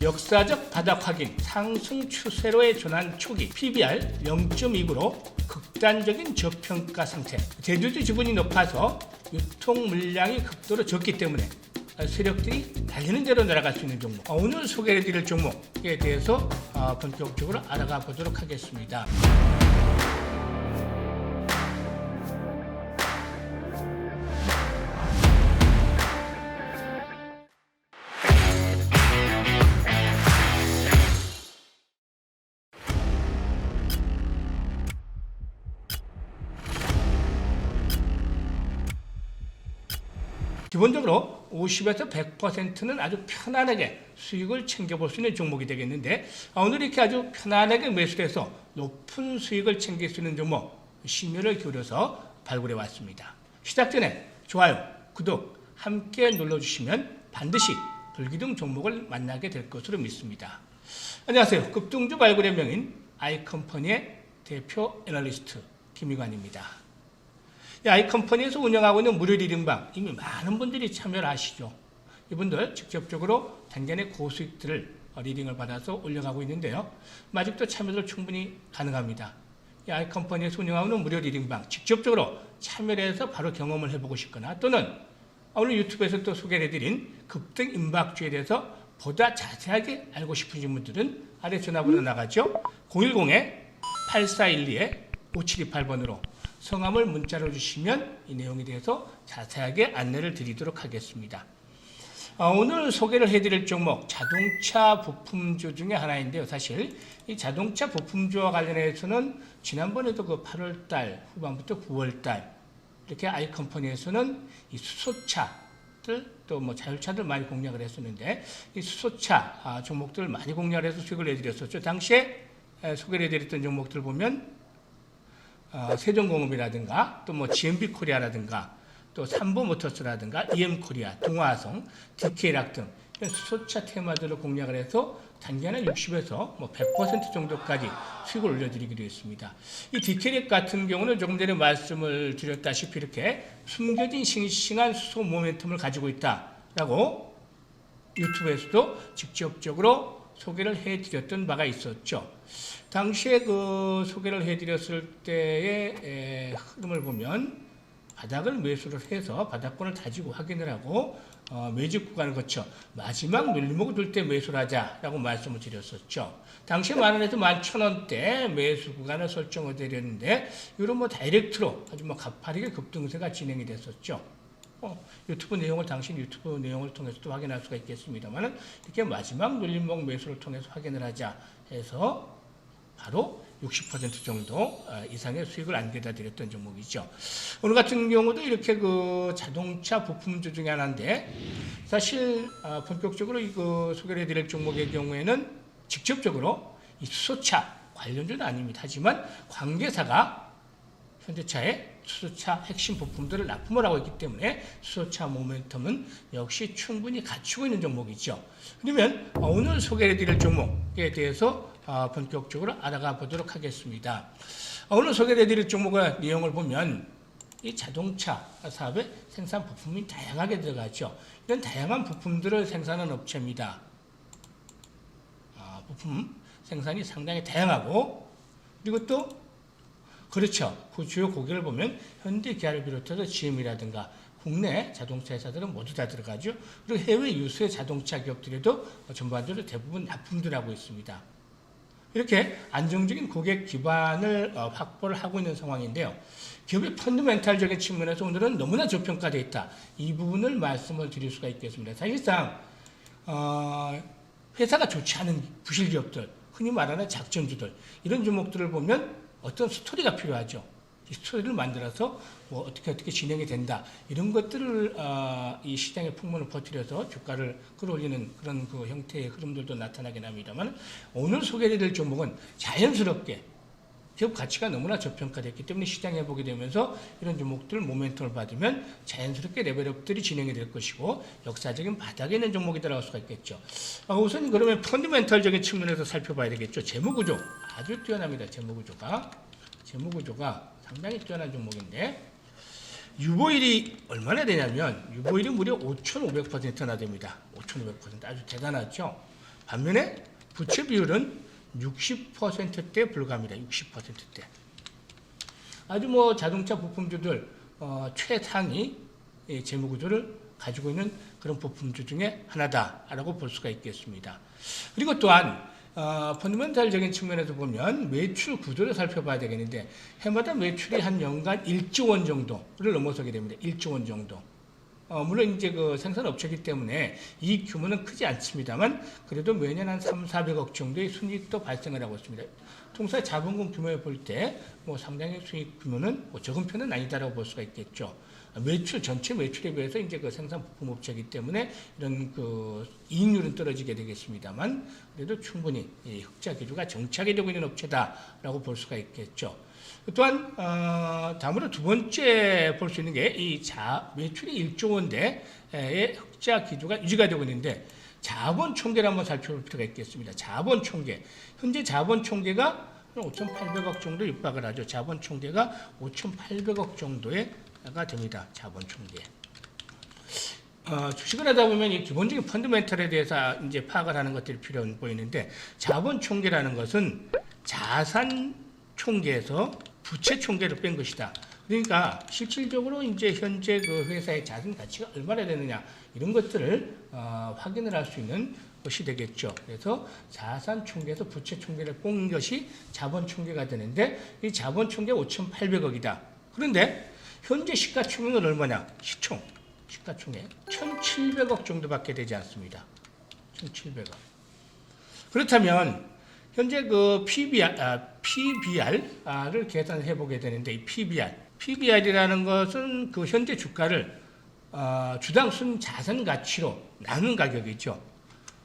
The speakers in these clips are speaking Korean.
역사적 바닥 확인, 상승 추세로의 전환 초기, PBR 0.29로 극단적인 저평가 상태. 제주도 지분이 높아서 유통 물량이 극도로 적기 때문에 세력들이 달리는 대로 날아갈 수 있는 종목. 오늘 소개해드릴 종목에 대해서 본격적으로 알아가 보도록 하겠습니다. 기본적으로 50에서 100%는 아주 편안하게 수익을 챙겨볼 수 있는 종목이 되겠는데, 오늘 이렇게 아주 편안하게 매수해서 높은 수익을 챙길 수 있는 종목 심혈을 기울여서 발굴해 왔습니다. 시작 전에 좋아요, 구독 함께 눌러주시면 반드시 불기둥 종목을 만나게 될 것으로 믿습니다. 안녕하세요. 급등주 발굴의 명인 아이컴퍼니의 대표 애널리스트 김희관입니다. 아이컴퍼니에서 운영하고 있는 무료 리딩방, 이미 많은 분들이 참여를 하시죠. 이분들 직접적으로 단기간에 고수익들을 리딩을 받아서 올려가고 있는데요. 아직도 참여를 충분히 가능합니다. 이 아이컴퍼니에서 운영하고 있는 무료 리딩방 직접적으로 참여를 해서 바로 경험을 해보고 싶거나, 또는 오늘 유튜브에서 또 소개를 해드린 급등 임박주에 대해서 보다 자세하게 알고 싶으신 분들은 아래 전화번호 나가죠. 010-8412-5728번으로 성함을 문자로 주시면 이 내용에 대해서 자세하게 안내를 드리도록 하겠습니다. 오늘 소개를 해드릴 종목, 자동차 부품주 중에 하나인데요. 사실 이 자동차 부품주와 관련해서는 지난번에도 그 8월달 후반부터 9월달 이렇게 아이컴퍼니에서는 이 수소차들 또 뭐 자율차들 많이 공략을 했었는데, 이 수소차 종목들을 많이 공략을 해서 수익을 내드렸었죠. 당시에 소개를 해드렸던 종목들 보면 세종공업이라든가 또 뭐 GMB 코리아라든가 또 삼보모터스라든가 EM코리아, 동화성, DK락 등 이런 수소차 테마들을 공략을 해서 단기간에 60에서 뭐 100% 정도까지 수익을 올려드리기로 했습니다. 이 DK락 같은 경우는 조금 전에 말씀을 드렸다시피 이렇게 숨겨진 싱싱한 수소 모멘텀을 가지고 있다라고 유튜브에서도 직접적으로 소개를 해드렸던 바가 있었죠. 당시에 그 소개를 해드렸을 때의 흐름을 보면 바닥을 매수를 해서 바닥권을 다지고 확인을 하고 매집 구간을 거쳐 마지막 눌림목을 둘 때 매수를 하자라고 말씀을 드렸었죠. 당시에 만원에서 11,000원대 매수 구간을 설정을 드렸는데, 이런 뭐 다이렉트로 아주 뭐 가파르게 급등세가 진행이 됐었죠. 유튜브 내용을 당신 유튜브 내용을 통해서도 확인할 수가 있겠습니다만, 이렇게 마지막 눌림목 매수를 통해서 확인을 하자 해서 바로 60% 정도 이상의 수익을 안겨다 드렸던 종목이죠. 오늘 같은 경우도 이렇게 그 자동차 부품주 중에 하나인데, 사실 본격적으로 이거 소개를 해드릴 종목의 경우에는 직접적으로 이 수소차 관련주는 아닙니다. 하지만 관계사가 현대차의 수소차 핵심 부품들을 납품을 하고 있기 때문에 수소차 모멘텀은 역시 충분히 갖추고 있는 종목이죠. 그러면 오늘 소개해드릴 종목에 대해서 본격적으로 알아가 보도록 하겠습니다. 오늘 소개해드릴 종목의 내용을 보면 이 자동차 사업에 생산 부품이 다양하게 들어가죠. 이런 다양한 부품들을 생산하는 업체입니다. 부품 생산이 상당히 다양하고, 그리고 또 그렇죠. 그 주요 고객을 보면 현대 기아를 비롯해서 GM이라든가 국내 자동차 회사들은 모두 다 들어가죠. 그리고 해외 유수의 자동차 기업들에도 전반적으로 대부분 납품들 하고 있습니다. 이렇게 안정적인 고객 기반을 확보를 하고 있는 상황인데요. 기업의 펀더멘탈적인 측면에서 오늘은 너무나 저평가되어 있다. 이 부분을 말씀을 드릴 수가 있겠습니다. 사실상 회사가 좋지 않은 부실 기업들, 흔히 말하는 작전주들, 이런 종목들을 보면 어떤 스토리가 필요하죠. 이 스토리를 만들어서 뭐 어떻게 진행이 된다, 이런 것들을 이 시장의 풍문을 퍼뜨려서 주가를 끌어올리는 그런 그 형태의 흐름들도 나타나긴 합니다만, 오늘 소개해드릴 종목은 자연스럽게 기업 가치가 너무나 저평가됐기 때문에 시장에 보게 되면서 이런 종목들 모멘텀을 받으면 자연스럽게 레벨업들이 진행이 될 것이고, 역사적인 바닥에 있는 종목이 들어갈 수가 있겠죠. 우선 그러면 펀더멘털적인 측면에서 살펴봐야 되겠죠. 재무구조 아주 뛰어납니다. 재무구조가 상당히 뛰어난 종목인데, 유보율이 얼마나 되냐면 유보율이 무려 5,500%나 됩니다. 5,500% 아주 대단하죠. 반면에 부채 비율은 60%대 불과합니다. 60%대. 아주 뭐 자동차 부품주들 최상위 재무 구조를 가지고 있는 그런 부품주 중에 하나다라고 볼 수가 있겠습니다. 그리고 또한 펀더멘탈적인 측면에서 보면 매출 구조를 살펴봐야 되겠는데 해마다 매출이 한 연간 1조 원 정도를 넘어서게 됩니다. 1조 원 정도. 물론 이제 그 생산업체이기 때문에 이 규모는 크지 않습니다만 그래도 매년 한 3, 400억 정도의 순이익도 발생을 하고 있습니다. 통사 자본금 규모에 볼 때 뭐 상당히 수익 규모는 뭐 적은 편은 아니다라고 볼 수가 있겠죠. 매출 전체 매출에 비해서 이제 그 생산 부품 업체이기 때문에 이런 그 이익률은 떨어지게 되겠습니다만 그래도 충분히 이 흑자 기조가 정착이 되고 있는 업체다라고 볼 수가 있겠죠. 또한 다음으로 두 번째 볼 수 있는 게 이 매출이 1조 원대의 흑자 기조가 유지가 되고 있는데 자본 총계를 한번 살펴볼 필요가 있겠습니다. 자본 총계. 현재 자본 총계가 5,800억 정도 육박을 하죠. 자본 총계가 5,800억 정도가 됩니다. 자본 총계. 주식을 하다 보면 이 기본적인 펀더멘털에 대해서 이제 파악을 하는 것들이 필요 보이는데 자본 총계라는 것은 자산 총계에서 부채 총계를 뺀 것이다. 그러니까 실질적으로 이제 현재 그 회사의 자산 가치가 얼마나 되느냐 이런 것들을 확인을 할 수 있는 것이 되겠죠. 그래서 자산 총계에서 부채 총계를 뺀 것이 자본 총계가 되는데 이 자본 총계 5,800억이다. 그런데 현재 시가총액은 얼마냐? 시가총액 1,700억 정도밖에 되지 않습니다. 1,700억. 그렇다면 현재 그 PBR을 계산해 보게 되는데 이 PBR이라는 것은 그 현재 주가를 주당 순 자산 가치로 나눈 가격이죠.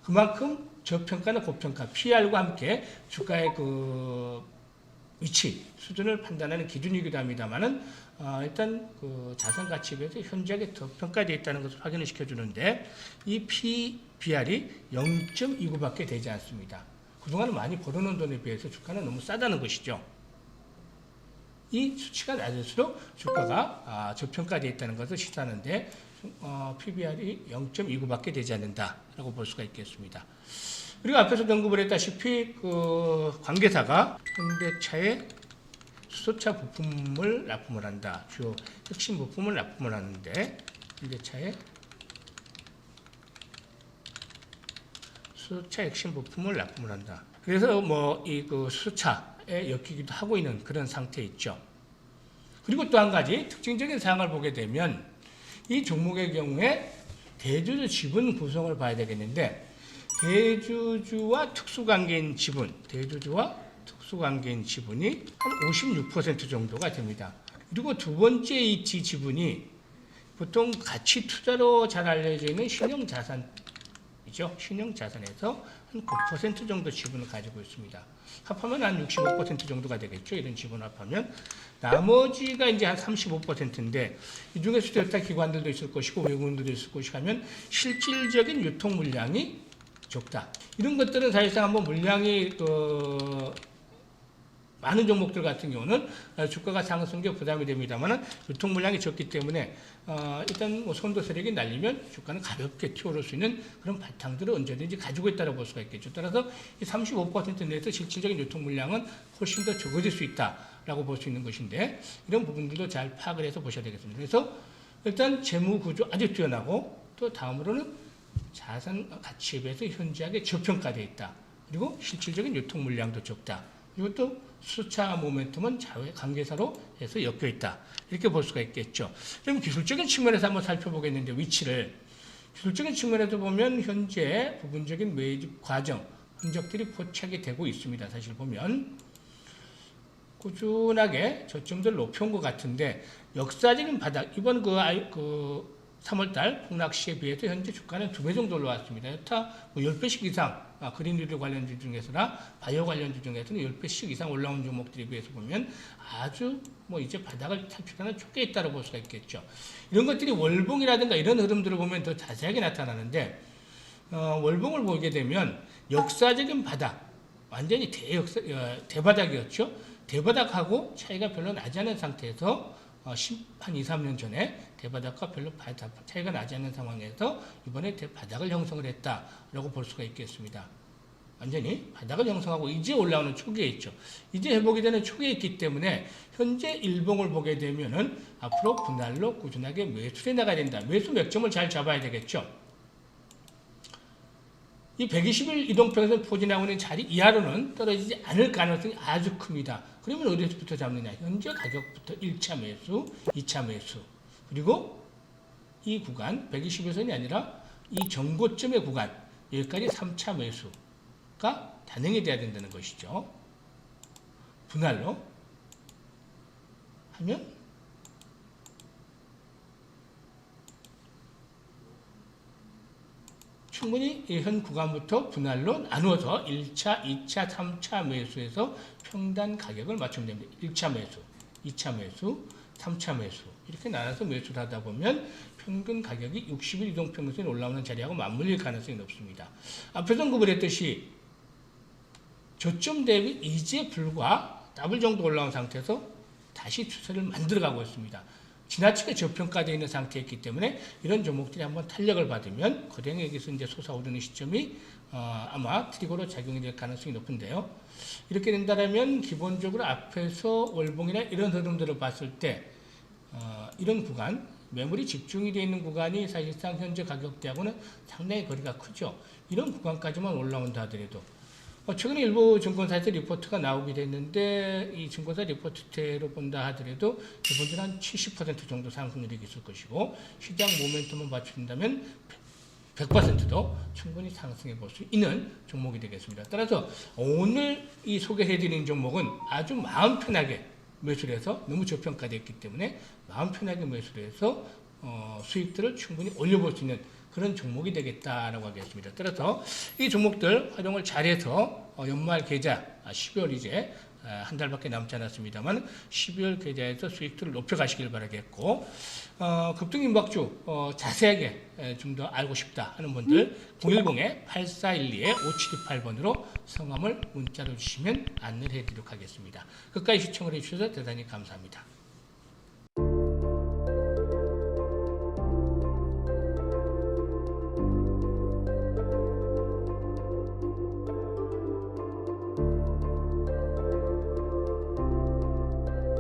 그만큼 저평가나 고평가, PR과 함께 주가의 그 위치, 수준을 판단하는 기준이기도 합니다만은 일단 그 자산 가치에 비해서 현저하게 더 평가되어 있다는 것을 확인을 시켜주는데 이 PBR이 0.29밖에 되지 않습니다. 그동안 많이 벌어놓은 돈에 비해서 주가는 너무 싸다는 것이죠. 이 수치가 낮을수록 주가가 저평가되어 있다는 것을 시사하는데 PBR이 0.29밖에 되지 않는다라고 볼 수가 있겠습니다. 그리고 앞에서 언급을 했다시피 그 관계사가 현대차에 수소차 부품을 납품을 한다. 주요 핵심 부품을 납품을 하는데 현대차에 수소차 핵심 부품을 납품을 한다. 그래서 뭐 이 그 수소차에 엮이기도 하고 있는 그런 상태에 있죠. 그리고 또 한 가지 특징적인 사항을 보게 되면 이 종목의 경우에 대주주 지분 구성을 봐야 되겠는데 대주주와 특수관계인 지분이 한 56% 정도가 됩니다. 그리고 두 번째 이 지분이 보통 가치 투자로 잘 알려져 있는 신용자산이죠. 신용자산에서 한 9% 정도 지분을 가지고 있습니다. 합하면 한 65% 정도가 되겠죠. 이런 지분 합하면. 나머지가 이제 한 35%인데, 이 중에서 델타 기관들도 있을 것이고, 외국인들도 있을 것이고 하면 실질적인 유통 물량이 적다. 이런 것들은 사실상 한번 물량이 많은 종목들 같은 경우는 주가가 상승에 부담이 됩니다만 유통 물량이 적기 때문에 일단 뭐 선도 세력이 날리면 주가는 가볍게 튀어오를 수 있는 그런 바탕들을 언제든지 가지고 있다고 볼 수가 있겠죠. 따라서 이 35% 내에서 실질적인 유통 물량은 훨씬 더 적어질 수 있다라고 볼 수 있는 것인데 이런 부분들도 잘 파악을 해서 보셔야 되겠습니다. 그래서 일단 재무 구조 아주 뛰어나고 또 다음으로는 자산 가치에 비해서 현저하게 저평가되어 있다. 그리고 실질적인 유통 물량도 적다. 그리고 또 수차 모멘텀은 자회 관계사로 해서 엮여 있다. 이렇게 볼 수가 있겠죠. 그럼 기술적인 측면에서 한번 살펴보겠는데 위치를 기술적인 측면에서 보면 현재 부분적인 매집 과정 흔적들이 포착이 되고 있습니다. 사실 보면 꾸준하게 저점들 높여온 것 같은데 역사적인 바닥 이번 그 3월달 폭락시에 비해서 현재 주가는 2배 정도 올라왔습니다. 여타 뭐 10배씩 이상 그린리드 관련주 중에서나 바이오 관련주 중에서는 10배씩 이상 올라온 종목들에 비해서 보면 아주 뭐 이제 바닥을 탈출하는 촉에 있다고 볼 수가 있겠죠. 이런 것들이 월봉이라든가 이런 흐름들을 보면 더 자세하게 나타나는데 월봉을 보게 되면 역사적인 바닥 완전히 대바닥이었죠. 대바닥하고 차이가 별로 나지 않은 상태에서 한 2, 3년 전에 대바닥과 별로 차이가 나지 않는 상황에서 이번에 대바닥을 형성을 했다라고 볼 수가 있겠습니다. 완전히 바닥을 형성하고 이제 올라오는 초기에 있죠. 이제 회복이 되는 초기에 있기 때문에 현재 일봉을 보게 되면은 앞으로 분할로 꾸준하게 매수해 나가야 된다. 매수 맥점을 잘 잡아야 되겠죠. 이 120일 이동평선 포진하고 있는 자리 이하로는 떨어지지 않을 가능성이 아주 큽니다. 그러면 어디서부터 잡느냐? 현재 가격부터 1차 매수, 2차 매수, 그리고 이 구간 120일선이 아니라 이 정고점의 구간 여기까지 3차 매수가 단행이 돼야 된다는 것이죠. 분할로 하면 충분히 현 구간부터 분할로 나누어서 1차, 2차, 3차 매수에서 평단 가격을 맞추면 됩니다. 1차 매수, 2차 매수, 3차 매수 이렇게 나눠서 매수를 하다 보면 평균 가격이 60일 이동평균선에 올라오는 자리하고 맞물릴 가능성이 높습니다. 앞에서 언급을 저점 대비 이제 불과 더블 정도 올라온 상태에서 다시 추세를 만들어가고 있습니다. 지나치게 저평가되어 있는 상태였기 때문에 이런 종목들이 한번 탄력을 받으면 거래량에게서 이제 솟아오르는 시점이 아마 트리거로 작용이 될 가능성이 높은데요. 이렇게 된다면 기본적으로 앞에서 월봉이나 이런 흐름들을 봤을 때 이런 구간, 매물이 집중이 되어 있는 구간이 사실상 현재 가격대하고는 상당히 거리가 크죠. 이런 구간까지만 올라온다 하더라도 최근에 일부 증권사에서 리포트가 나오게 됐는데 이 증권사 리포트대로 본다 하더라도 기본적으로 한 70% 정도 상승률이 있을 것이고 시장 모멘텀을 맞춘다면 100%도 충분히 상승해 볼 수 있는 종목이 되겠습니다. 따라서 오늘 이 소개해드린 종목은 아주 마음 편하게 매수를 해서 너무 저평가되었기 때문에 마음 편하게 매수를 해서 수익들을 충분히 올려볼 수 있는 그런 종목이 되겠다라고 하겠습니다. 따라서 이 종목들 활용을 잘해서 연말 계좌 12월 이제 한 달밖에 남지 않았습니다만 12월 계좌에서 수익들을 높여가시길 바라겠고 급등임박주 자세하게 좀 더 알고 싶다 하는 분들 010-8412-5728번으로 성함을 문자로 주시면 안내를 해드리도록 하겠습니다. 끝까지 시청을 해주셔서 대단히 감사합니다.